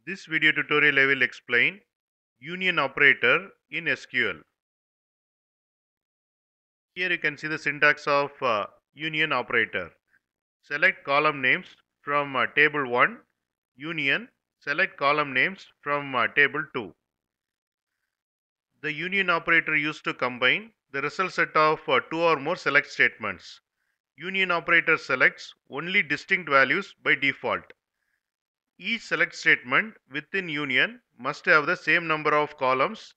This video tutorial I will explain union operator in SQL. Here you can see the syntax of union operator. Select column names from table 1, union, select column names from table 2. The union operator used to combine the result set of two or more select statements. Union operator selects only distinct values by default. Each select statement within union must have the same number of columns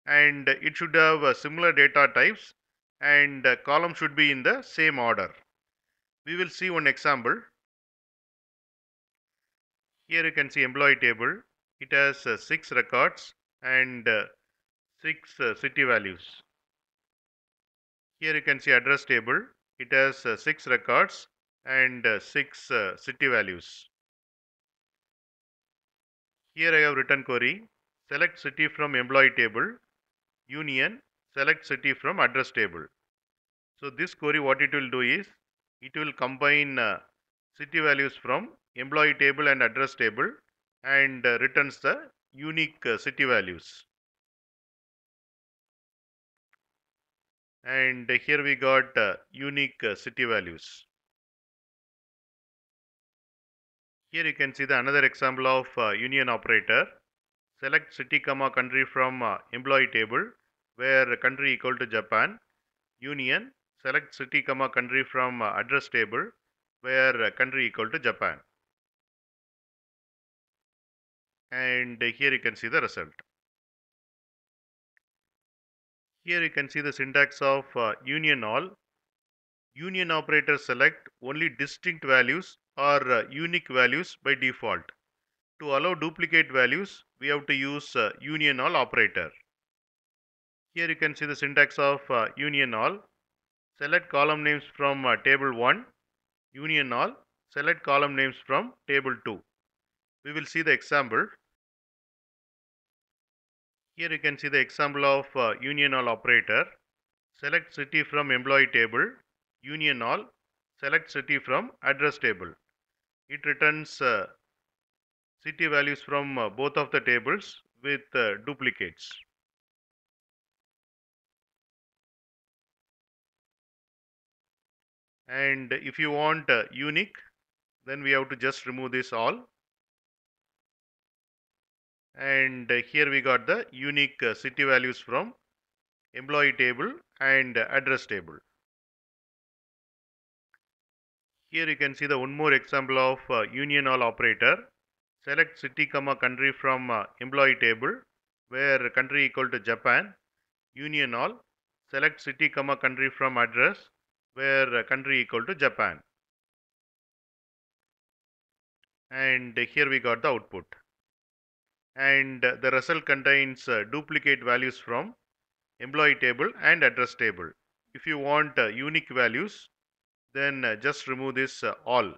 and it should have similar data types and column should be in the same order. We will see one example. Here you can see employee table. It has 6 records and 6 city values. Here you can see address table. It has 6 records and 6 city values. Here I have written query. Select city from employee table. Union, select city from address table. So this query, what it will do is, it will combine city values from employee table and address table and returns the unique city values. And here we got unique city values. Here you can see the another example of union operator. Select city comma country from employee table where country equal to Japan. Union, select city comma country from address table where country equal to Japan. And here you can see the result. Here you can see the syntax of union all. Union operator select only distinct values or unique values by default. To allow duplicate values, we have to use union all operator. Here you can see the syntax of union all. Select column names from table 1, union all, select column names from table 2. We will see the example. Here you can see the example of union all operator. Select city from employee table, union all, select city from address table. It returns city values from both of the tables with duplicates. And if you want unique, then we have to just remove this all. And here we got the unique city values from employee table and address table. Here you can see the one more example of union all operator. Select city comma country from employee table where country equal to Japan. Union all, select city comma country from address where country equal to Japan. And here we got the output. And the result contains duplicate values from employee table and address table. If you want unique values, then just remove this all.